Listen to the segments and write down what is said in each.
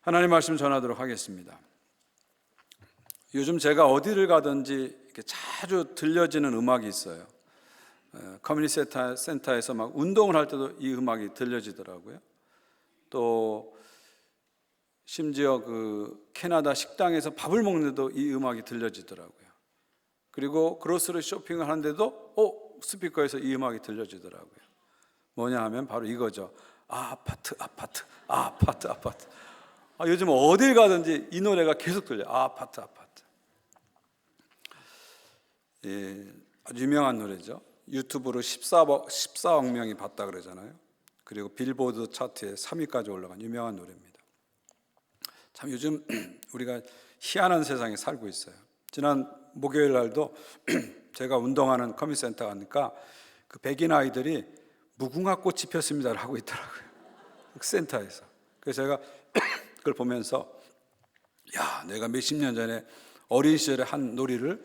하나님 말씀 전하도록 하겠습니다. 요즘 제가 어디를 가든지 이렇게 자주 들려지는 음악이 있어요. 커뮤니티 센터에서 막 운동을 할 때도 이 음악이 들려지더라고요. 또 심지어 그 캐나다 식당에서 밥을 먹는데도 이 음악이 들려지더라고요. 그리고 그로스리 쇼핑을 하는데도 스피커에서 이 음악이 들려지더라고요. 뭐냐 하면 바로 이거죠. 아파트, 아파트, 아파트, 아파트. 요즘 어딜 가든지 이 노래가 계속 들려요. 아파트, 아파트. 아주 유명한 노래죠. 유튜브로 14억 명이 봤다 그러잖아요. 그리고 빌보드 차트에 3위까지 올라간 유명한 노래입니다. 참 요즘 우리가 희한한 세상에 살고 있어요. 지난 목요일 날도 제가 운동하는 커뮤니티 센터 가니까 그 백인 아이들이 무궁화 꽃이 폈습니다를 하고 있더라고요. 그 센터에서. 그래서 제가 그걸 보면서 내가 몇십 년 전에 어린 시절에 한 놀이를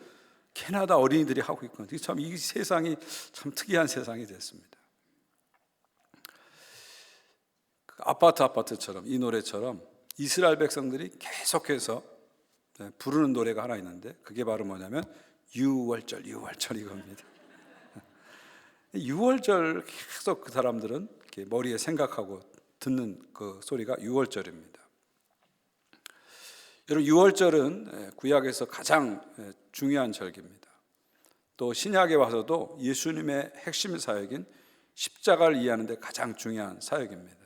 캐나다 어린이들이 하고 있구나. 참 이 세상이 참 특이한 세상이 됐습니다. 아파트처럼 이 노래처럼 이스라엘 백성들이 계속해서 부르는 노래가 하나 있는데 그게 바로 뭐냐면 유월절 이겁니다. 유월절 계속 그 사람들은 이렇게 머리에 생각하고 듣는 그 소리가 유월절입니다. 여러분, 유월절은 구약에서 가장 중요한 절기입니다. 또 신약에 와서도 예수님의 핵심 사역인 십자가를 이해하는 데 가장 중요한 사역입니다.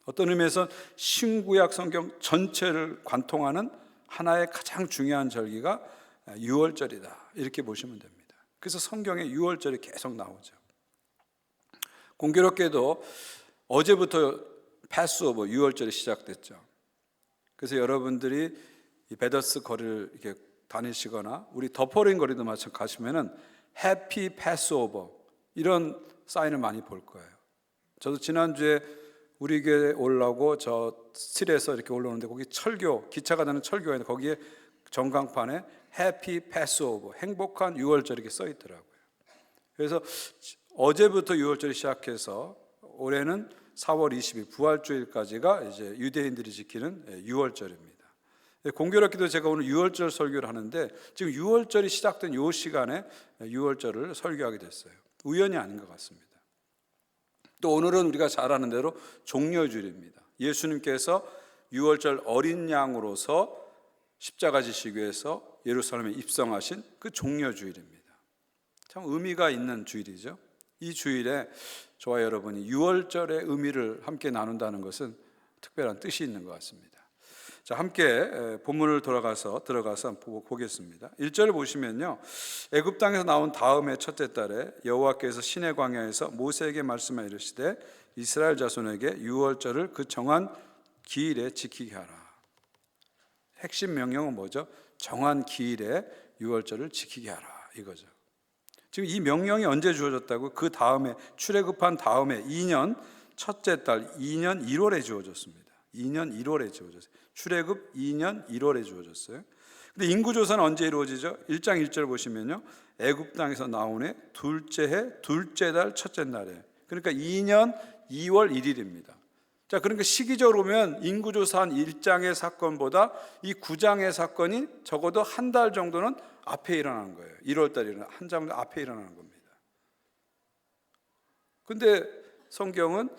어떤 의미에서 신구약 성경 전체를 관통하는 하나의 가장 중요한 절기가 유월절이다, 이렇게 보시면 됩니다. 그래서 성경에 유월절이 계속 나오죠. 공교롭게도 어제부터 패스오버 유월절이 시작됐죠. 그래서 여러분들이 이 베더스 거리를 이렇게 다니시거나 우리 더퍼링 거리도 마찬가지로 가시면은 해피 패스오버 이런 사인을 많이 볼 거예요. 저도 지난주에 우리 교회 올라오고 저 스틸에서 이렇게 올라오는데 거기 철교, 기차가 다니는 철교에 거기에 전광판에 해피 패스오버, 행복한 유월절 이렇게 써 있더라고요. 그래서 어제부터 유월절이 시작해서 올해는 4월 20일 부활주일까지가 이제 유대인들이 지키는 유월절입니다. 공교롭게도 제가 오늘 유월절 설교를 하는데 지금 유월절이 시작된 이 시간에 유월절을 설교하게 됐어요. 우연이 아닌 것 같습니다. 또 오늘은 우리가 잘 아는 대로 종려주일입니다. 예수님께서 유월절 어린 양으로서 십자가 지시기 위해서 예루살렘에 입성하신 그 종려주일입니다. 참 의미가 있는 주일이죠. 이 주일에 저와 여러분이 유월절의 의미를 함께 나눈다는 것은 특별한 뜻이 있는 것 같습니다. 자, 함께 본문을 들어가서 한번 보겠습니다. 1절을 보시면요, 애굽 땅에서 나온 다음의 첫째 달에 여호와께서 시내 광야에서 모세에게 말씀하여 이르시되 이스라엘 자손에게 유월절을 그 정한 기일에 지키게 하라. 핵심 명령은 뭐죠? 정한 기일에 유월절을 지키게 하라, 이거죠. 지금 이 명령이 언제 주어졌다고? 그 다음에 출애굽한 다음에 2년 첫째 달 2년 1월에 주어졌습니다. 2년 1월에 주어졌어요. 출애굽 2년 1월에 주어졌어요. 근데 인구조사는 언제 이루어지죠? 1장 1절 보시면요, 애굽 땅에서 나온 해 둘째 해 둘째 달 첫째 날에, 그러니까 2년 2월 1일입니다. 자, 그러니까 시기적으로 보면 인구조사한 1장의 사건보다 이 9장의 사건이 적어도 한 달 정도는 앞에 일어나는 거예요. 1월 달에 일어나는 한 장 정도 앞에 일어나는 겁니다. 근데 성경은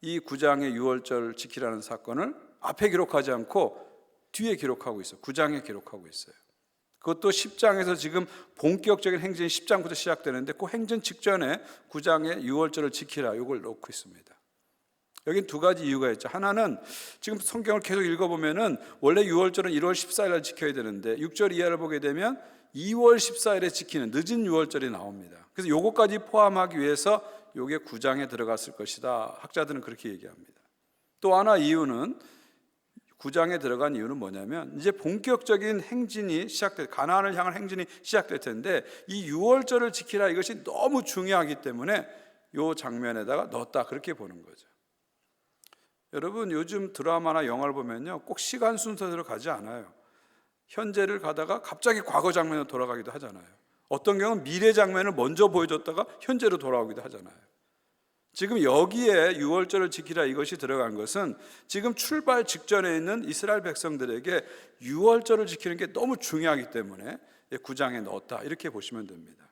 이 9장의 유월절 지키라는 사건을 앞에 기록하지 않고 뒤에 기록하고 있어요. 9장에 기록하고 있어요. 그것도 10장에서 지금 본격적인 행진이 10장부터 시작되는데 그 행진 직전에 9장의 유월절을 지키라, 이걸 놓고 있습니다. 여긴 두 가지 이유가 있죠. 하나는 지금 성경을 계속 읽어보면은 원래 유월절은 1월 14일에 지켜야 되는데 6절 이하를 보게 되면 2월 14일에 지키는 늦은 유월절이 나옵니다. 그래서 요거까지 포함하기 위해서 요게 9장에 들어갔을 것이다. 학자들은 그렇게 얘기합니다. 또 하나 이유는 9장에 들어간 이유는 뭐냐면 이제 본격적인 행진이 시작될, 가나안을 향한 행진이 시작될 텐데 이 유월절을 지키라, 이것이 너무 중요하기 때문에 요 장면에다가 넣었다, 그렇게 보는 거죠. 여러분, 요즘 드라마나 영화를 보면요, 꼭 시간 순서대로 가지 않아요. 현재를 가다가 갑자기 과거 장면으로 돌아가기도 하잖아요. 어떤 경우는 미래 장면을 먼저 보여줬다가 현재로 돌아오기도 하잖아요. 지금 여기에 유월절을 지키라 이것이 들어간 것은 지금 출발 직전에 있는 이스라엘 백성들에게 유월절을 지키는 게 너무 중요하기 때문에 9장에 넣었다 이렇게 보시면 됩니다.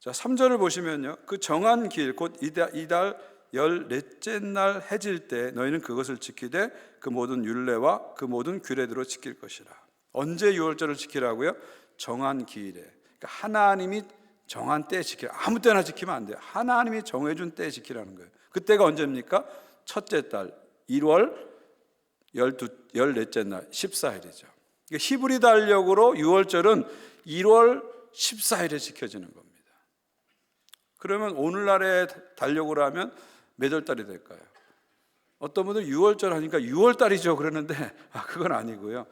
자, 3절을 보시면요, 그 정한 길 곧 이달 14째 날 해질 때 너희는 그것을 지키되 그 모든 율례와 그 모든 규례대로 지킬 것이라. 언제 유월절을 지키라고요? 정한 기일에. 그러니까 하나님이 정한 때에 지키라. 아무 때나 지키면 안 돼요. 하나님이 정해준 때에 지키라는 거예요. 그때가 언제입니까? 첫째 달 1월 14째 날 14일이죠. 그러니까 히브리 달력으로 유월절은 1월 14일에 지켜지는 겁니다. 그러면 오늘날의 달력으로 하면 몇 월 달이 될까요? 어떤 분들 6월절 하니까 6월 달이죠 그러는데 그건 아니고요.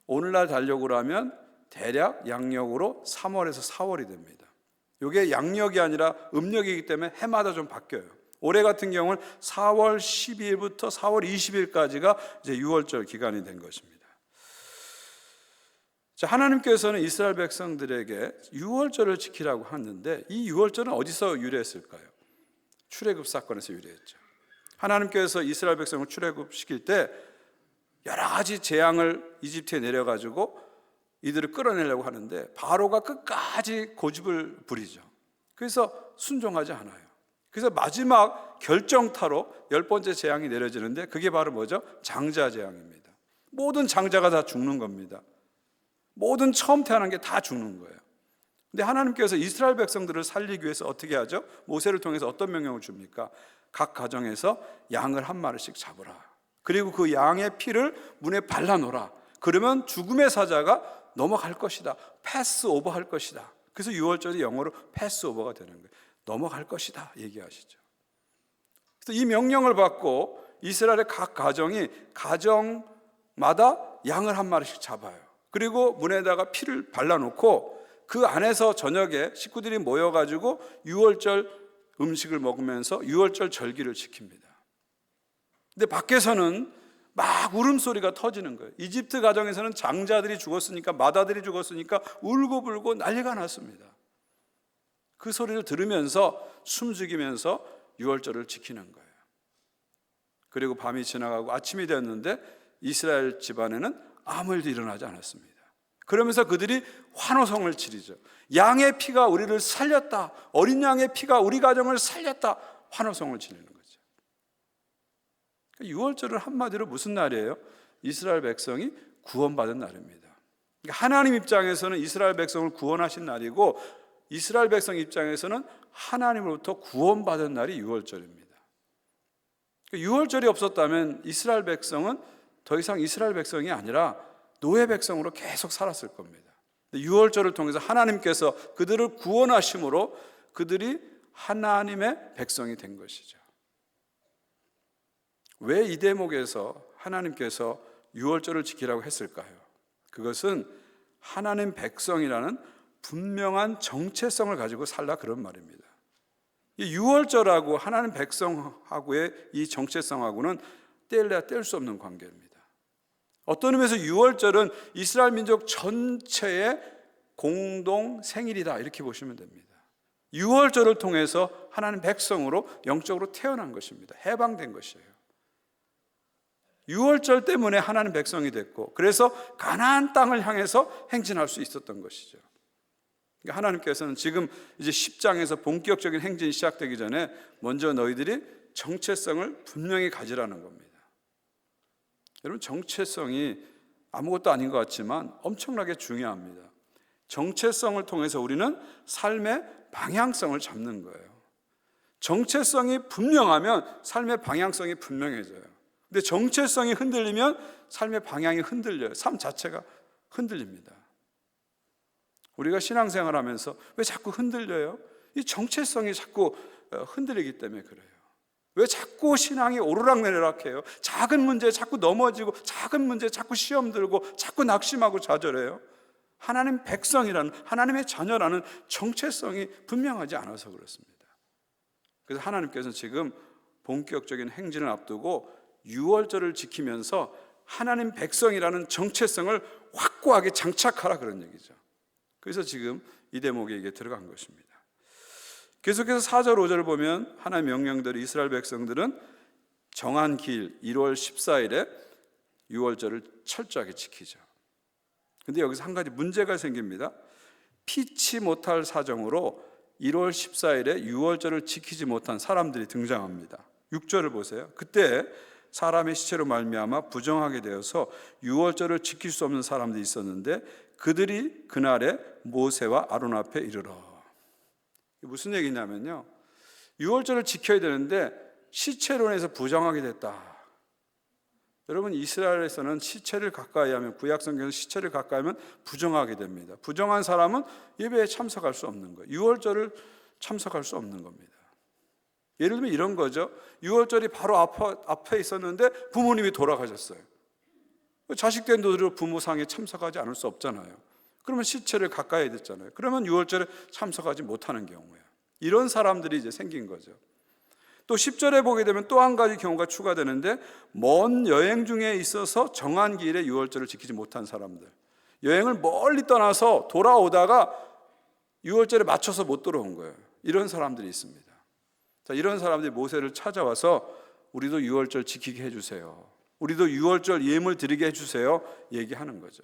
오늘날 달력으로 하면 대략 양력으로 3월에서 4월이 됩니다. 이게 양력이 아니라 음력이기 때문에 해마다 좀 바뀌어요. 올해 같은 경우는 4월 12일부터 4월 20일까지가 이제 6월절 기간이 된 것입니다. 자, 하나님께서는 이스라엘 백성들에게 유월절을 지키라고 하는데 이 유월절은 어디서 유래했을까요? 출애굽 사건에서 유래했죠. 하나님께서 이스라엘 백성을 출애굽시킬 때 여러 가지 재앙을 이집트에 내려가지고 이들을 끌어내려고 하는데 바로가 끝까지 고집을 부리죠. 그래서 순종하지 않아요. 그래서 마지막 결정타로 10번째 재앙이 내려지는데 그게 바로 뭐죠? 장자 재앙입니다. 모든 장자가 다 죽는 겁니다. 모든 처음 태어난 게 다 죽는 거예요. 근데 하나님께서 이스라엘 백성들을 살리기 위해서 어떻게 하죠? 모세를 통해서 어떤 명령을 줍니까? 각 가정에서 양을 한 마리씩 잡으라. 그리고 그 양의 피를 문에 발라놓으라. 그러면 죽음의 사자가 넘어갈 것이다. 패스오버 할 것이다. 그래서 유월절이 영어로 패스오버가 되는 거예요. 넘어갈 것이다 얘기하시죠. 그래서 이 명령을 받고 이스라엘의 각 가정이 가정마다 양을 한 마리씩 잡아요. 그리고 문에다가 피를 발라놓고 그 안에서 저녁에 식구들이 모여가지고 유월절 음식을 먹으면서 유월절 절기를 지킵니다. 근데 밖에서는 막 울음소리가 터지는 거예요. 이집트 가정에서는 장자들이 죽었으니까, 맏아들이 죽었으니까 울고불고 난리가 났습니다. 그 소리를 들으면서 숨죽이면서 유월절을 지키는 거예요. 그리고 밤이 지나가고 아침이 되었는데 이스라엘 집안에는 아무 일도 일어나지 않았습니다. 그러면서 그들이 환호성을 지르죠. 양의 피가 우리를 살렸다. 어린 양의 피가 우리 가정을 살렸다. 환호성을 지르는 거죠. 유월절은 한마디로 무슨 날이에요? 이스라엘 백성이 구원받은 날입니다. 하나님 입장에서는 이스라엘 백성을 구원하신 날이고 이스라엘 백성 입장에서는 하나님으로부터 구원받은 날이 유월절입니다. 유월절이 없었다면 이스라엘 백성은 더 이상 이스라엘 백성이 아니라 노예 백성으로 계속 살았을 겁니다. 유월절을 통해서 하나님께서 그들을 구원하심으로 그들이 하나님의 백성이 된 것이죠. 왜 이 대목에서 하나님께서 유월절을 지키라고 했을까요? 그것은 하나님 백성이라는 분명한 정체성을 가지고 살라 그런 말입니다. 이 유월절하고 하나님 백성하고의 이 정체성하고는 뗄래야 뗄 수 없는 관계입니다. 어떤 의미에서 유월절은 이스라엘 민족 전체의 공동 생일이다 이렇게 보시면 됩니다. 유월절을 통해서 하나님 백성으로 영적으로 태어난 것입니다. 해방된 것이에요. 유월절 때문에 하나님 백성이 됐고 그래서 가나안 땅을 향해서 행진할 수 있었던 것이죠. 그러니까 하나님께서는 지금 이제 10장에서 본격적인 행진이 시작되기 전에 먼저 너희들이 정체성을 분명히 가지라는 겁니다. 여러분, 정체성이 아무것도 아닌 것 같지만 엄청나게 중요합니다. 정체성을 통해서 우리는 삶의 방향성을 잡는 거예요. 정체성이 분명하면 삶의 방향성이 분명해져요. 근데 정체성이 흔들리면 삶의 방향이 흔들려요. 삶 자체가 흔들립니다. 우리가 신앙생활 하면서 왜 자꾸 흔들려요? 이 정체성이 자꾸 흔들리기 때문에 그래요. 왜 자꾸 신앙이 오르락내리락해요? 작은 문제에 자꾸 넘어지고 작은 문제에 자꾸 시험 들고 자꾸 낙심하고 좌절해요. 하나님 백성이라는 하나님의 자녀라는 정체성이 분명하지 않아서 그렇습니다. 그래서 하나님께서는 지금 본격적인 행진을 앞두고 유월절을 지키면서 하나님 백성이라는 정체성을 확고하게 장착하라 그런 얘기죠. 그래서 지금 이 대목에 이게 들어간 것입니다. 계속해서 4절 5절을 보면 하나님의 명령대로 이스라엘 백성들은 정한 길 1월 14일에 유월절을 철저하게 지키죠. 근데 여기서 한 가지 문제가 생깁니다. 피치 못할 사정으로 1월 14일에 유월절을 지키지 못한 사람들이 등장합니다. 6절을 보세요. 그때 사람의 시체로 말미암아 부정하게 되어서 유월절을 지킬 수 없는 사람들이 있었는데 그들이 그날에 모세와 아론 앞에 이르러. 무슨 얘기냐면요, 유월절을 지켜야 되는데 시체론에서 부정하게 됐다. 여러분, 이스라엘에서는 시체를 가까이 하면, 구약성경에서 시체를 가까이 하면 부정하게 됩니다. 부정한 사람은 예배에 참석할 수 없는 거예요. 유월절을 참석할 수 없는 겁니다. 예를 들면 이런 거죠. 유월절이 바로 앞에 있었는데 부모님이 돌아가셨어요. 자식 된 도리로 부모상에 참석하지 않을 수 없잖아요. 그러면 시체를 가까이 해야 됐잖아요. 그러면 유월절에 참석하지 못하는 경우예요. 이런 사람들이 이제 생긴 거죠. 또 10절에 보게 되면 또 한 가지 경우가 추가되는데, 먼 여행 중에 있어서 정한 기일에 유월절을 지키지 못한 사람들, 여행을 멀리 떠나서 돌아오다가 유월절에 맞춰서 못 돌아온 거예요. 이런 사람들이 있습니다. 자, 이런 사람들이 모세를 찾아와서 우리도 유월절 지키게 해주세요, 우리도 유월절 예물 드리게 해주세요 얘기하는 거죠.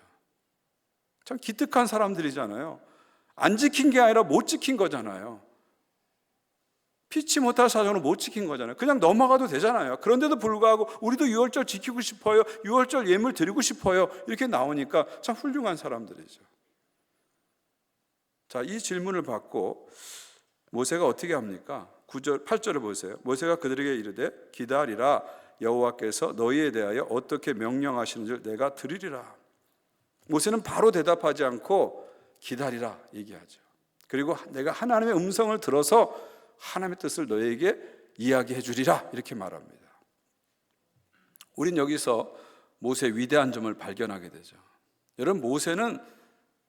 참 기특한 사람들이잖아요. 안 지킨 게 아니라 못 지킨 거잖아요. 피치 못할 사정으로 못 지킨 거잖아요. 그냥 넘어가도 되잖아요. 그런데도 불구하고 우리도 유월절 지키고 싶어요, 유월절 예물 드리고 싶어요, 이렇게 나오니까 참 훌륭한 사람들이죠. 자, 이 질문을 받고 모세가 어떻게 합니까? 9절, 8절을 보세요. 모세가 그들에게 이르되 기다리라, 여호와께서 너희에 대하여 어떻게 명령하시는 줄 내가 들으리라. 모세는 바로 대답하지 않고 기다리라 얘기하죠. 그리고 내가 하나님의 음성을 들어서 하나님의 뜻을 너희에게 이야기해 주리라 이렇게 말합니다. 우린 여기서 모세의 위대한 점을 발견하게 되죠. 여러분, 모세는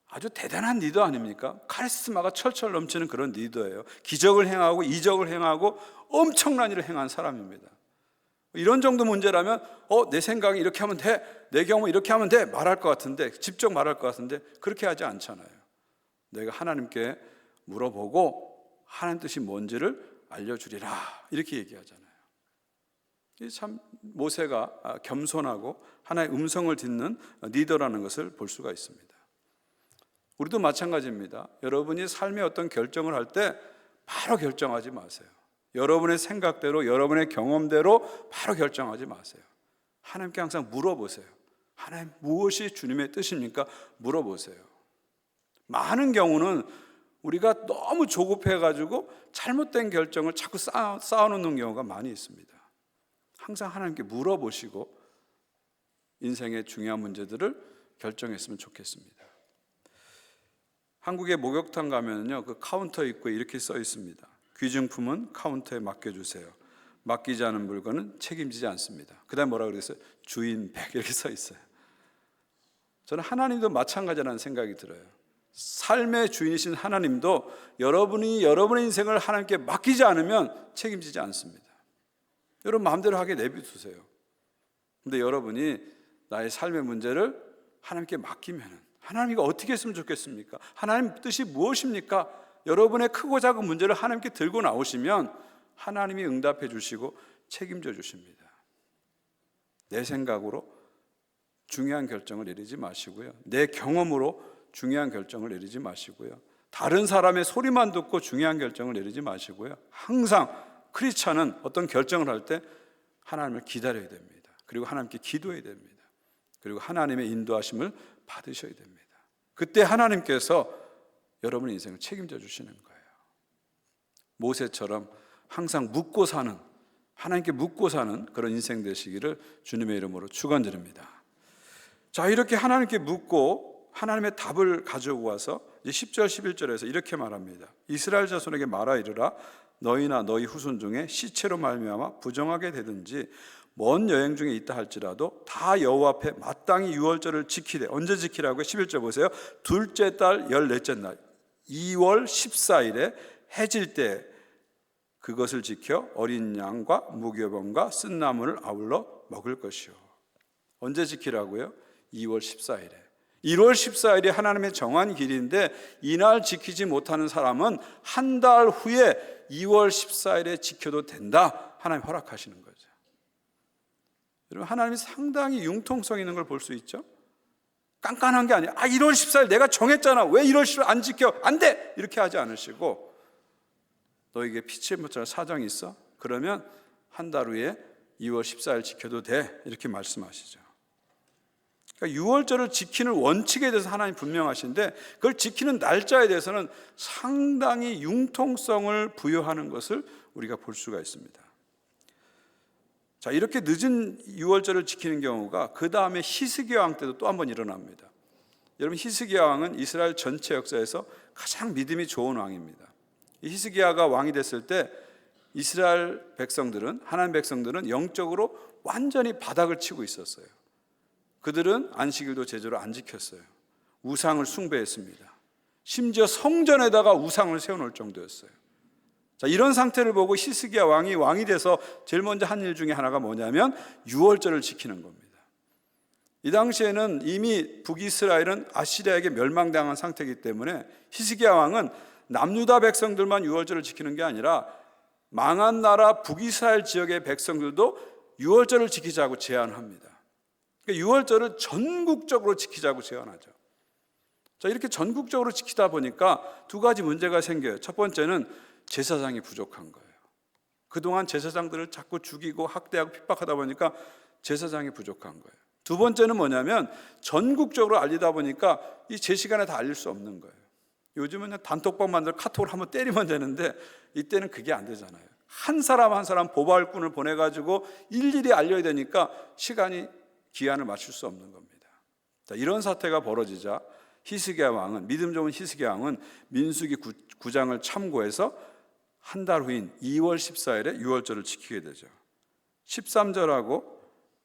아주 대단한 리더 아닙니까? 카리스마가 철철 넘치는 그런 리더예요. 기적을 행하고 이적을 행하고 엄청난 일을 행한 사람입니다. 이런 정도 문제라면 내 생각이 이렇게 하면 돼, 내 경우 이렇게 하면 돼 말할 것 같은데, 직접 말할 것 같은데 그렇게 하지 않잖아요. 내가 하나님께 물어보고 하나님 뜻이 뭔지를 알려주리라 이렇게 얘기하잖아요. 참 모세가 겸손하고 하나의 음성을 듣는 리더라는 것을 볼 수가 있습니다. 우리도 마찬가지입니다. 여러분이 삶의 어떤 결정을 할 때 바로 결정하지 마세요. 여러분의 생각대로, 여러분의 경험대로 바로 결정하지 마세요. 하나님께 항상 물어보세요. 하나님, 무엇이 주님의 뜻입니까? 물어보세요. 많은 경우는 우리가 너무 조급해가지고 잘못된 결정을 자꾸 쌓아놓는 경우가 많이 있습니다. 항상 하나님께 물어보시고 인생의 중요한 문제들을 결정했으면 좋겠습니다. 한국의 목욕탕 가면요, 그 카운터 입구에 이렇게 써 있습니다. 귀중품은 카운터에 맡겨주세요. 맡기지 않은 물건은 책임지지 않습니다. 그 다음에 뭐라고 그랬어요? 주인 100 이렇게 써 있어요. 저는 하나님도 마찬가지라는 생각이 들어요. 삶의 주인이신 하나님도 여러분이 여러분의 인생을 하나님께 맡기지 않으면 책임지지 않습니다. 여러분 마음대로 하게 내비두세요. 근데 여러분이 나의 삶의 문제를 하나님께 맡기면 하나님 이거 어떻게 했으면 좋겠습니까? 하나님 뜻이 무엇입니까? 여러분의 크고 작은 문제를 하나님께 들고 나오시면 하나님이 응답해 주시고 책임져 주십니다. 내 생각으로 중요한 결정을 내리지 마시고요, 내 경험으로 중요한 결정을 내리지 마시고요, 다른 사람의 소리만 듣고 중요한 결정을 내리지 마시고요, 항상 크리스찬은 어떤 결정을 할 때 하나님을 기다려야 됩니다. 그리고 하나님께 기도해야 됩니다. 그리고 하나님의 인도하심을 받으셔야 됩니다. 그때 하나님께서 여러분의 인생을 책임져 주시는 거예요. 모세처럼 항상 묻고 사는, 하나님께 묻고 사는 그런 인생 되시기를 주님의 이름으로 축원드립니다. 자, 이렇게 하나님께 묻고 하나님의 답을 가져오고 와서 이제 10절 11절에서 이렇게 말합니다. 이스라엘 자손에게 말하 이르라, 너희나 너희 후손 중에 시체로 말미암아 부정하게 되든지 먼 여행 중에 있다 할지라도 다 여호와 앞에 마땅히 유월절을 지키되. 언제 지키라고요? 11절 보세요. 둘째 달 14째 날 2월 14일에 해질 때 그것을 지켜 어린 양과 무교병과 쓴 나물을 아울러 먹을 것이요. 언제 지키라고요? 2월 14일에. 1월 14일이 하나님의 정한 길인데 이날 지키지 못하는 사람은 한 달 후에 2월 14일에 지켜도 된다. 하나님 허락하시는 거죠. 여러분, 하나님이 상당히 융통성 있는 걸 볼 수 있죠. 깐깐한 게 아니에요. 1월 14일 내가 정했잖아. 왜 1월 14일 안 지켜? 안 돼! 이렇게 하지 않으시고, 너에게 피치 못할 사정이 있어? 그러면 한 달 후에 2월 14일 지켜도 돼. 이렇게 말씀하시죠. 그러니까 6월절을 지키는 원칙에 대해서 하나님 분명하신데 그걸 지키는 날짜에 대해서는 상당히 융통성을 부여하는 것을 우리가 볼 수가 있습니다. 자, 이렇게 늦은 6월절을 지키는 경우가 그 다음에 히스기야 왕 때도 또 한 번 일어납니다. 여러분, 히스기야 왕은 이스라엘 전체 역사에서 가장 믿음이 좋은 왕입니다. 이 히스기야가 왕이 됐을 때 이스라엘 백성들은, 하나님 백성들은 영적으로 완전히 바닥을 치고 있었어요. 그들은 안식일도 제대로 안 지켰어요. 우상을 숭배했습니다. 심지어 성전에다가 우상을 세워놓을 정도였어요. 자, 이런 상태를 보고 히스기야 왕이 돼서 제일 먼저 한 일 중에 하나가 뭐냐면 6월절을 지키는 겁니다. 이 당시에는 이미 북이스라엘은 아시리아에게 멸망당한 상태이기 때문에 히스기야 왕은 남유다 백성들만 6월절을 지키는 게 아니라 망한 나라 북이스라엘 지역의 백성들도 6월절을 지키자고 제안합니다. 그러니까 6월절을 전국적으로 지키자고 제안하죠. 자, 이렇게 전국적으로 지키다 보니까 두 가지 문제가 생겨요. 첫 번째는 제사장이 부족한 거예요. 그동안 제사장들을 자꾸 죽이고 학대하고 핍박하다 보니까 제사장이 부족한 거예요. 두 번째는 뭐냐면 전국적으로 알리다 보니까 이 제 시간에 다 알릴 수 없는 거예요. 요즘은 단톡방 만들어 카톡을 한번 때리면 되는데 이때는 그게 안 되잖아요. 한 사람 한 사람 보발꾼을 보내가지고 일일이 알려야 되니까 시간이 기한을 맞출 수 없는 겁니다. 자, 이런 사태가 벌어지자 히스기야 왕은, 믿음 좋은 히스기야 왕은 민수기 9장을 참고해서 한 달 후인 2월 14일에 6월절을 지키게 되죠. 13절하고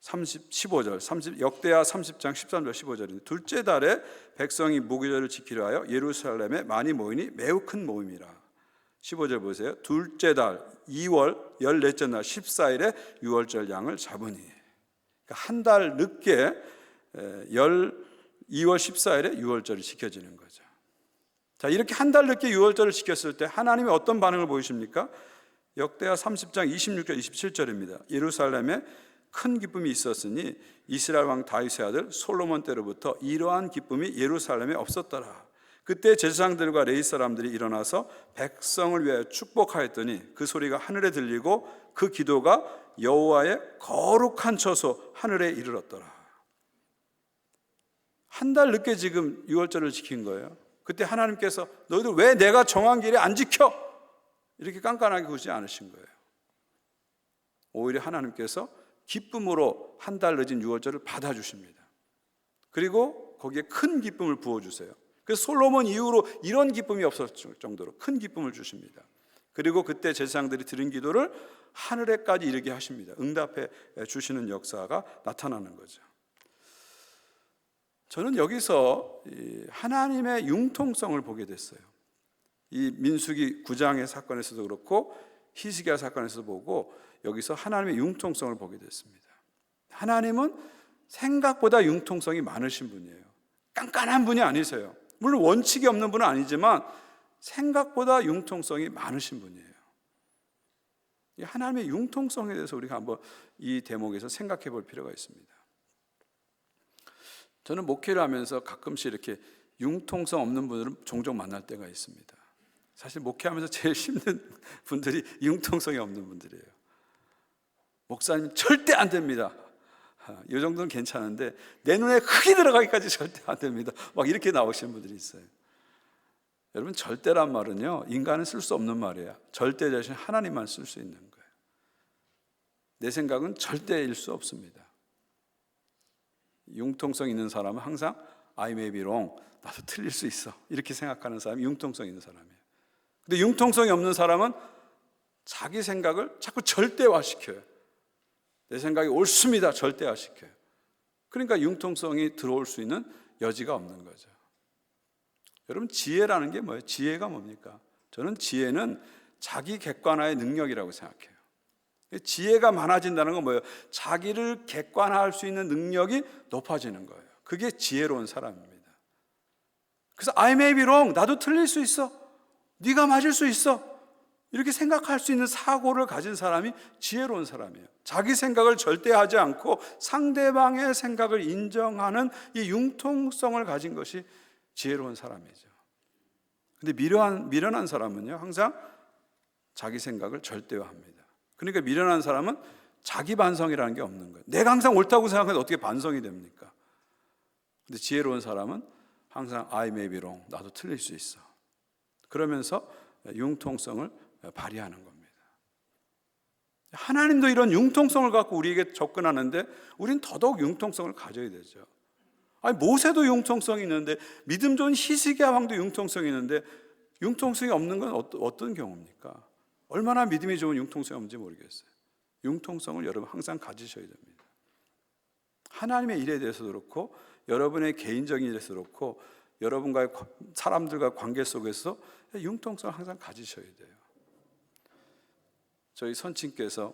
15절, 역대하 30장 13절 15절인데 둘째 달에 백성이 무교절을 지키려 하여 예루살렘에 많이 모이니 매우 큰 모임이라. 15절 보세요. 둘째 달 2월 14째 날 14일에 6월절 양을 잡으니. 그러니까 한 달 늦게 2월 14일에 6월절이 지켜지는 거죠. 자, 이렇게 한 달 늦게 6월절을 지켰을 때 하나님이 어떤 반응을 보이십니까? 역대하 30장 26절 27절입니다. 예루살렘에 큰 기쁨이 있었으니 이스라엘 왕 다윗의 아들 솔로몬 때로부터 이러한 기쁨이 예루살렘에 없었더라. 그때 제사장들과 레위 사람들이 일어나서 백성을 위하여 축복하였더니 그 소리가 하늘에 들리고 그 기도가 여호와의 거룩한 처소 하늘에 이르렀더라. 한 달 늦게 지금 6월절을 지킨 거예요. 그때 하나님께서 너희들 왜 내가 정한 길에 안 지켜? 이렇게 깐깐하게 묻지 않으신 거예요. 오히려 하나님께서 기쁨으로 한 달 늦은 6월절을 받아주십니다. 그리고 거기에 큰 기쁨을 부어주세요. 그래서 솔로몬 이후로 이런 기쁨이 없었을 정도로 큰 기쁨을 주십니다. 그리고 그때 제사장들이 드린 기도를 하늘에까지 이르게 하십니다. 응답해 주시는 역사가 나타나는 거죠. 저는 여기서 하나님의 융통성을 보게 됐어요. 이 민수기 9장의 사건에서도 그렇고 히스기야 사건에서도 보고 여기서 하나님의 융통성을 보게 됐습니다. 하나님은 생각보다 융통성이 많으신 분이에요. 깐깐한 분이 아니세요. 물론 원칙이 없는 분은 아니지만 생각보다 융통성이 많으신 분이에요. 이 하나님의 융통성에 대해서 우리가 한번 이 대목에서 생각해 볼 필요가 있습니다. 저는 목회를 하면서 가끔씩 이렇게 융통성 없는 분들은 종종 만날 때가 있습니다. 사실 목회하면서 제일 힘든 분들이 융통성이 없는 분들이에요. 목사님 절대 안 됩니다. 이 정도는 괜찮은데 내 눈에 흙이 들어가기까지 절대 안 됩니다. 막 이렇게 나오시는 분들이 있어요. 여러분, 절대란 말은요, 인간은 쓸 수 없는 말이에요. 절대 대신 하나님만 쓸 수 있는 거예요. 내 생각은 절대일 수 없습니다. 융통성 있는 사람은 항상 I may be wrong, 나도 틀릴 수 있어, 이렇게 생각하는 사람이 융통성 있는 사람이에요. 근데 융통성이 없는 사람은 자기 생각을 자꾸 절대화시켜요. 내 생각이 옳습니다, 절대화시켜요. 그러니까 융통성이 들어올 수 있는 여지가 없는 거죠. 여러분, 지혜라는 게 뭐예요? 지혜가 뭡니까? 저는 지혜는 자기 객관화의 능력이라고 생각해요. 지혜가 많아진다는 건 뭐예요? 자기를 객관화할 수 있는 능력이 높아지는 거예요. 그게 지혜로운 사람입니다. 그래서 I may be wrong, 나도 틀릴 수 있어, 네가 맞을 수 있어, 이렇게 생각할 수 있는 사고를 가진 사람이 지혜로운 사람이에요. 자기 생각을 절대 하지 않고 상대방의 생각을 인정하는 이 융통성을 가진 것이 지혜로운 사람이죠. 근데 미련한 사람은요, 항상 자기 생각을 절대화합니다. 그러니까 미련한 사람은 자기 반성이라는 게 없는 거예요. 내가 항상 옳다고 생각하는데 어떻게 반성이 됩니까? 근데 지혜로운 사람은 항상 I may be wrong, 나도 틀릴 수 있어, 그러면서 융통성을 발휘하는 겁니다. 하나님도 이런 융통성을 갖고 우리에게 접근하는데 우리는 더더욱 융통성을 가져야 되죠. 아니, 모세도 융통성이 있는데, 믿음 좋은 히스기야 왕도 융통성이 있는데, 융통성이 없는 건 어떤 경우입니까? 얼마나 믿음이 좋은 융통성이 없는지 모르겠어요. 융통성을 여러분 항상 가지셔야 됩니다. 하나님의 일에 대해서도 그렇고, 여러분의 개인적인 일에서 그렇고, 여러분과의 사람들과 관계 속에서 융통성을 항상 가지셔야 돼요. 저희 선친께서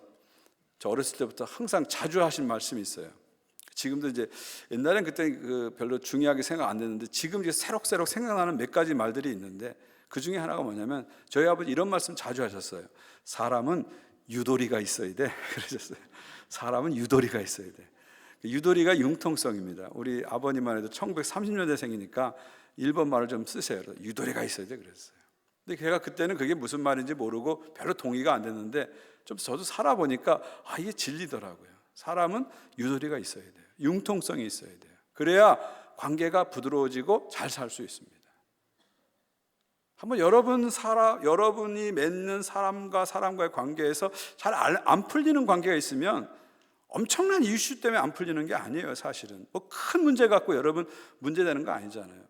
저 어렸을 때부터 항상 자주 하신 말씀이 있어요. 지금도 이제, 옛날엔 그때 별로 중요하게 생각 안 됐는데 지금 이제 새록새록 생각나는 몇 가지 말들이 있는데, 그 중에 하나가 뭐냐면, 저희 아버지 이런 말씀 자주 하셨어요. 사람은 유도리가 있어야 돼 그러셨어요. 사람은 유도리가 있어야 돼. 유도리가 융통성입니다. 우리 아버님만 해도 1930년대생이니까 일본 말을 좀 쓰세요. 유도리가 있어야 돼 그랬어요. 근데 제가 그때는 그게 무슨 말인지 모르고 별로 동의가 안 됐는데, 좀 저도 살아보니까 이게 진리더라고요. 사람은 유도리가 있어야 돼요. 융통성이 있어야 돼요. 그래야 관계가 부드러워지고 잘 살 수 있습니다. 한번 여러분이 맺는 사람과 사람과의 관계에서 잘 안 풀리는 관계가 있으면 엄청난 이슈 때문에 안 풀리는 게 아니에요. 사실은 뭐 큰 문제 갖고 여러분 문제되는 거 아니잖아요.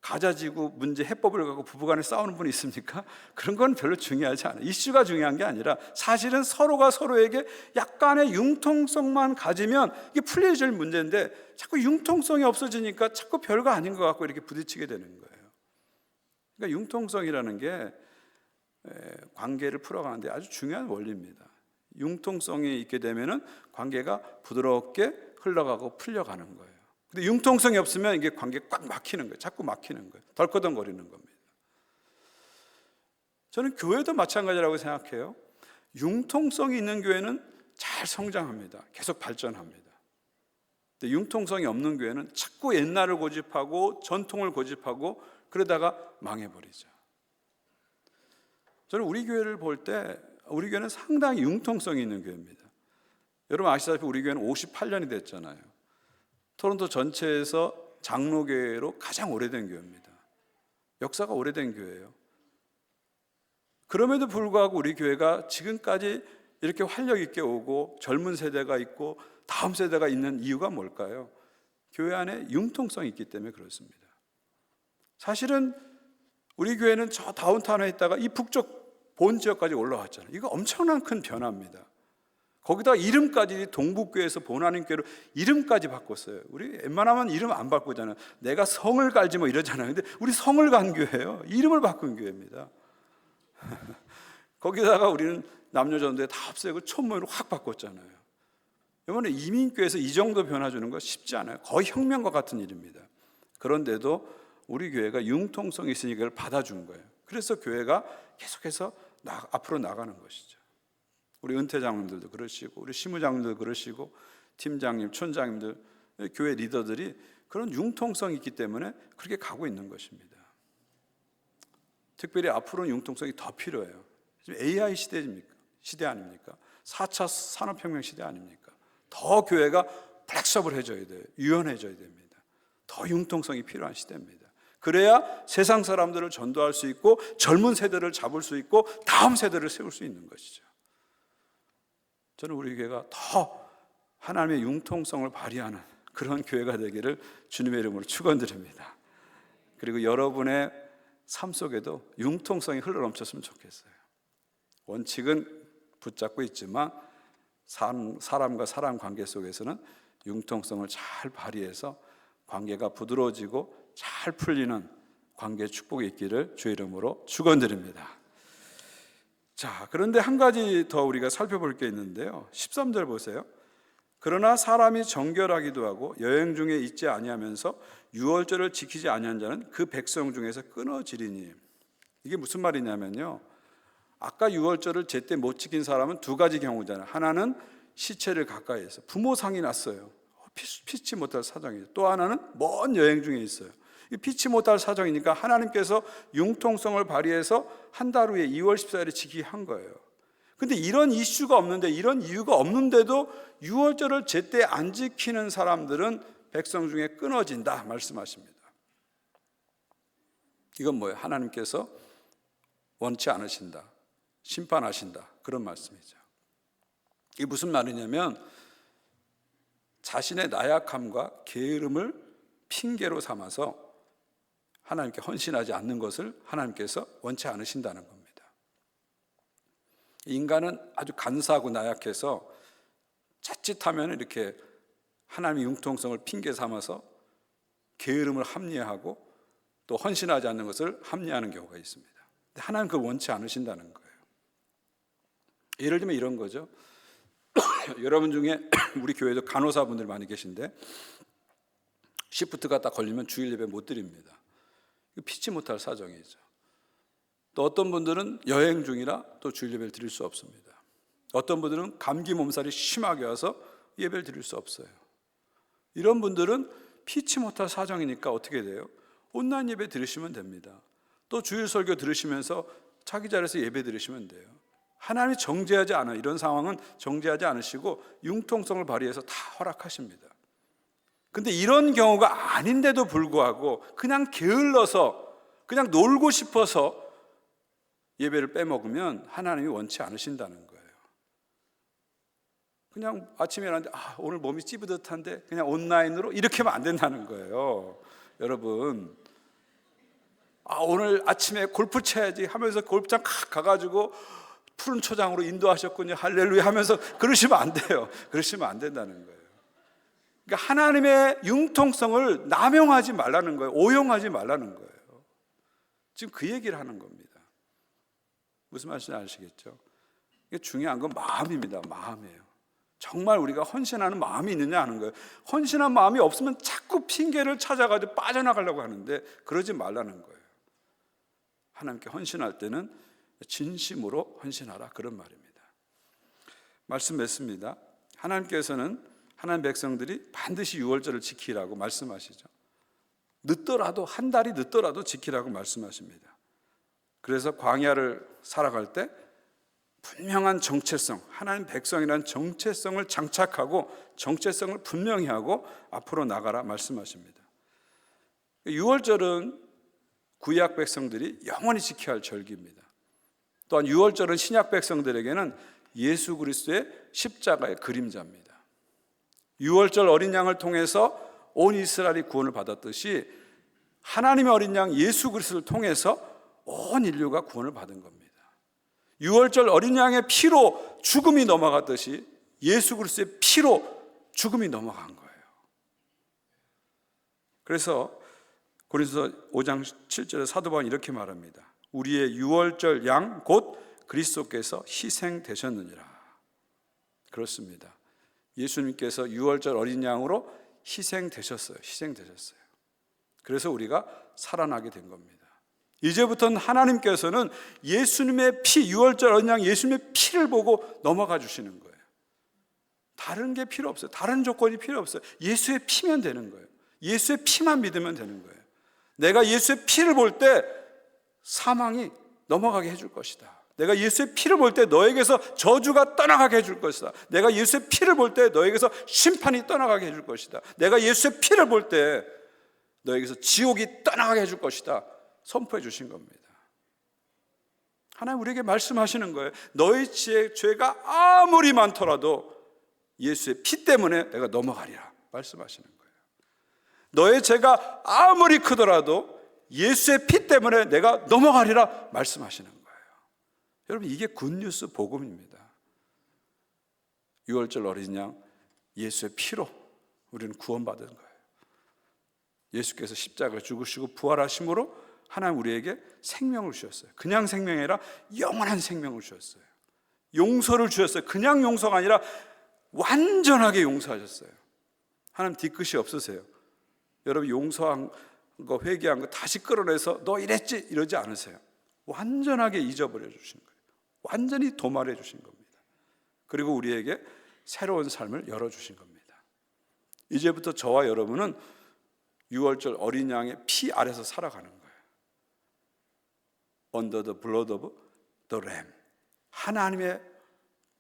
가자지구 문제 해법을 갖고 부부간에 싸우는 분이 있습니까? 그런 건 별로 중요하지 않아요. 이슈가 중요한 게 아니라, 사실은 서로가 서로에게 약간의 융통성만 가지면 이게 풀려질 문제인데, 자꾸 융통성이 없어지니까 자꾸 별거 아닌 것 같고 이렇게 부딪히게 되는 거예요. 그러니까 융통성이라는 게 관계를 풀어가는데 아주 중요한 원리입니다. 융통성이 있게 되면은 관계가 부드럽게 흘러가고 풀려가는 거예요. 근데 융통성이 없으면 이게 관계가 꽉 막히는 거예요. 자꾸 막히는 거예요. 덜커덩거리는 겁니다. 저는 교회도 마찬가지라고 생각해요. 융통성이 있는 교회는 잘 성장합니다. 계속 발전합니다. 근데 융통성이 없는 교회는 자꾸 옛날을 고집하고 전통을 고집하고 그러다가 망해버리죠. 저는 우리 교회를 볼 때, 우리 교회는 상당히 융통성이 있는 교회입니다. 여러분 아시다시피 우리 교회는 58년이 됐잖아요. 토론토 전체에서 장로교회로 가장 오래된 교회입니다. 역사가 오래된 교회예요. 그럼에도 불구하고 우리 교회가 지금까지 이렇게 활력 있게 오고 젊은 세대가 있고 다음 세대가 있는 이유가 뭘까요? 교회 안에 융통성이 있기 때문에 그렇습니다. 사실은 우리 교회는 저 다운타운에 있다가 이 북쪽 본 지역까지 올라왔잖아요. 이거 엄청난 큰 변화입니다. 거기다 이름까지 동북교회에서 본하나님교회로 이름까지 바꿨어요. 우리 웬만하면 이름 안 바꾸잖아요. 내가 성을 갈지 뭐 이러잖아요. 근데 우리 성을 간 교회예요. 이름을 바꾼 교회입니다. 거기다가 우리는 남녀전도회 다 없애고 촌모임으로 확 바꿨잖아요. 이번에 이민교회에서 이 정도 변화 주는 거 쉽지 않아요. 거의 혁명과 같은 일입니다. 그런데도 우리 교회가 융통성이 있으니까 그걸 받아준 거예요. 그래서 교회가 계속해서 앞으로 나가는 것이죠. 우리 은퇴장님들도 그러시고, 우리 시무장님들도 그러시고, 팀장님, 촌장님들, 교회 리더들이 그런 융통성이 있기 때문에 그렇게 가고 있는 것입니다. 특별히 앞으로는 융통성이 더 필요해요. 지금 AI 시대 아닙니까? 4차 산업혁명 시대 아닙니까? 더 교회가 플렉서블해져야 돼요. 유연해져야 됩니다. 더 융통성이 필요한 시대입니다. 그래야 세상 사람들을 전도할 수 있고 젊은 세대를 잡을 수 있고 다음 세대를 세울 수 있는 것이죠. 저는 우리 교회가 더 하나님의 융통성을 발휘하는 그런 교회가 되기를 주님의 이름으로 축원드립니다. 그리고 여러분의 삶 속에도 융통성이 흘러넘쳤으면 좋겠어요. 원칙은 붙잡고 있지만 사람과 사람 관계 속에서는 융통성을 잘 발휘해서 관계가 부드러워지고 잘 풀리는 관계의 축복이 있기를 주의 이름으로 축원드립니다. 자, 그런데 한 가지 더 우리가 살펴볼 게 있는데요. 13절 보세요. 그러나 사람이 정결하기도 하고 여행 중에 있지 아니하면서 유월절을 지키지 아니한 자는 그 백성 중에서 끊어지리니. 이게 무슨 말이냐면요, 아까 유월절을 제때 못 지킨 사람은 두 가지 경우잖아요. 하나는 시체를 가까이 해서 부모 상이 났어요. 피치 못할 사정이죠. 또 하나는 먼 여행 중에 있어요. 피치 못할 사정이니까 하나님께서 융통성을 발휘해서 한 달 후에 2월 14일에 지키게 한 거예요. 근데 이런 이슈가 없는데, 이런 이유가 없는데도 유월절을 제때 안 지키는 사람들은 백성 중에 끊어진다 말씀하십니다. 이건 뭐예요? 하나님께서 원치 않으신다, 심판하신다, 그런 말씀이죠. 이게 무슨 말이냐면 자신의 나약함과 게으름을 핑계로 삼아서 하나님께 헌신하지 않는 것을 하나님께서 원치 않으신다는 겁니다. 인간은 아주 간사하고 나약해서 자칫하면 이렇게 하나님의 융통성을 핑계 삼아서 게으름을 합리화하고 또 헌신하지 않는 것을 합리화하는 경우가 있습니다. 근데 하나님 그걸 원치 않으신다는 거예요. 예를 들면 이런 거죠. 여러분 중에 우리 교회도 간호사분들 많이 계신데 시프트가 딱 걸리면 주일 예배 못 드립니다. 피치 못할 사정이죠. 또 어떤 분들은 여행 중이라 또 주일 예배를 드릴 수 없습니다. 어떤 분들은 감기 몸살이 심하게 와서 예배를 드릴 수 없어요. 이런 분들은 피치 못할 사정이니까 어떻게 돼요? 온라인 예배 들으시면 됩니다. 또 주일 설교 들으시면서 자기 자리에서 예배 드리시면 돼요. 하나님이 정죄하지 않아, 이런 상황은 정죄하지 않으시고 융통성을 발휘해서 다 허락하십니다. 근데 이런 경우가 아닌데도 불구하고 그냥 게을러서 그냥 놀고 싶어서 예배를 빼먹으면 하나님이 원치 않으신다는 거예요. 그냥 아침에 일어났는데 오늘 몸이 찌뿌듯한데 그냥 온라인으로 이렇게 하면 안 된다는 거예요. 여러분, 오늘 아침에 골프 쳐야지 하면서 골프장 가가지고 푸른 초장으로 인도하셨군요, 할렐루야 하면서 그러시면 안 돼요. 그러시면 안 된다는 거예요. 그러니까 하나님의 융통성을 남용하지 말라는 거예요. 오용하지 말라는 거예요. 지금 그 얘기를 하는 겁니다. 무슨 말인지 아시겠죠? 이게 중요한 건 마음입니다. 마음이에요. 정말 우리가 헌신하는 마음이 있느냐 하는 거예요. 헌신한 마음이 없으면 자꾸 핑계를 찾아가지고 빠져나가려고 하는데 그러지 말라는 거예요. 하나님께 헌신할 때는 진심으로 헌신하라, 그런 말입니다. 말씀 맺습니다. 하나님께서는 하나님 백성들이 반드시 유월절을 지키라고 말씀하시죠. 늦더라도, 한 달이 늦더라도 지키라고 말씀하십니다. 그래서 광야를 살아갈 때 분명한 정체성, 하나님 백성이라는 정체성을 장착하고 정체성을 분명히 하고 앞으로 나가라 말씀하십니다. 유월절은 구약 백성들이 영원히 지켜야 할 절기입니다. 또한 유월절은 신약 백성들에게는 예수 그리스도의 십자가의 그림자입니다. 유월절 어린 양을 통해서 온 이스라엘이 구원을 받았듯이 하나님의 어린 양 예수 그리스도를 통해서 온 인류가 구원을 받은 겁니다. 유월절 어린 양의 피로 죽음이 넘어갔듯이 예수 그리스도의 피로 죽음이 넘어간 거예요. 그래서 고린도서 5장 7절에 사도 바울은 이렇게 말합니다. 우리의 유월절 양 곧 그리스도께서 희생되셨느니라. 그렇습니다. 예수님께서 유월절 어린 양으로 희생되셨어요. 그래서 우리가 살아나게 된 겁니다. 이제부터는 하나님께서는 예수님의 피, 유월절 어린 양 예수님의 피를 보고 넘어가 주시는 거예요. 다른 게 필요 없어요. 다른 조건이 필요 없어요. 예수의 피면 되는 거예요. 예수의 피만 믿으면 되는 거예요. 내가 예수의 피를 볼 때 사망이 넘어가게 해줄 것이다. 내가 예수의 피를 볼 때 너에게서 저주가 떠나가게 해줄 것이다. 내가 예수의 피를 볼 때 너에게서 심판이 떠나가게 해줄 것이다. 내가 예수의 피를 볼 때 너에게서 지옥이 떠나가게 해줄 것이다. 선포해 주신 겁니다. 하나님 우리에게 말씀하시는 거예요. 너희 죄가 아무리 많더라도 예수의 피 때문에 내가 넘어가리라 말씀하시는 거예요. 너의 죄가 아무리 크더라도 예수의 피 때문에 내가 넘어가리라 말씀하시는 거예요. 여러분, 이게 굿뉴스 복음입니다. 유월절 어린 양 예수의 피로 우리는 구원받은 거예요. 예수께서 십자가를 죽으시고 부활하심으로 하나님 우리에게 생명을 주셨어요. 그냥 생명이 아니라 영원한 생명을 주셨어요. 용서를 주셨어요. 그냥 용서가 아니라 완전하게 용서하셨어요. 하나님 뒤끝이 없으세요. 여러분 용서한 거, 회개한 거 다시 끌어내서 너 이랬지 이러지 않으세요. 완전하게 잊어버려 주신 거예요. 완전히 도말해 주신 겁니다. 그리고 우리에게 새로운 삶을 열어주신 겁니다. 이제부터 저와 여러분은 6월절 어린 양의 피 아래서 살아가는 거예요. Under the blood of the Lamb. 하나님의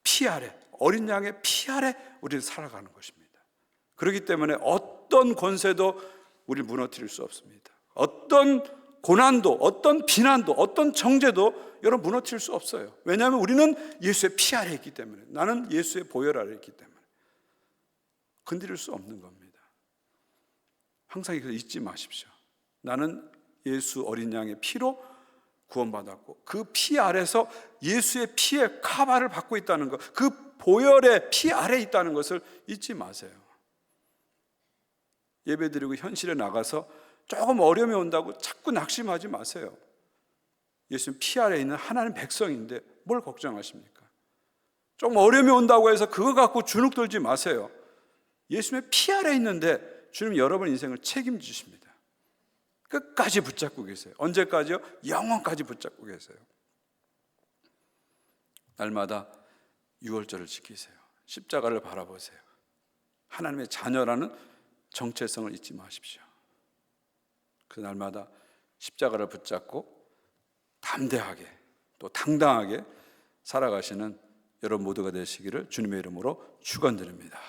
피 아래, 어린 양의 피 아래 우리는 살아가는 것입니다. 그렇기 때문에 어떤 권세도 우리를 무너뜨릴 수 없습니다. 어떤 고난도, 어떤 비난도, 어떤 정죄도 여러분 무너뜨릴 수 없어요. 왜냐하면 우리는 예수의 피 아래 있기 때문에, 나는 예수의 보혈 아래 있기 때문에 건드릴 수 없는 겁니다. 항상 이거 잊지 마십시오. 나는 예수 어린 양의 피로 구원받았고 그 피 아래서 예수의 피의 카바를 받고 있다는 것, 그 보혈의 피 아래 있다는 것을 잊지 마세요. 예배드리고 현실에 나가서 조금 어려움이 온다고 자꾸 낙심하지 마세요. 예수는 피 아래 있는 하나님 백성인데 뭘 걱정하십니까? 조금 어려움이 온다고 해서 그거 갖고 주눅 들지 마세요. 예수님의 피 아래 있는데 주님 여러분 인생을 책임지십니다. 끝까지 붙잡고 계세요. 언제까지요? 영원까지 붙잡고 계세요. 날마다 6월절을 지키세요. 십자가를 바라보세요. 하나님의 자녀라는 정체성을 잊지 마십시오. 그 날마다 십자가를 붙잡고 담대하게 또 당당하게 살아가시는 여러분 모두가 되시기를 주님의 이름으로 축원드립니다.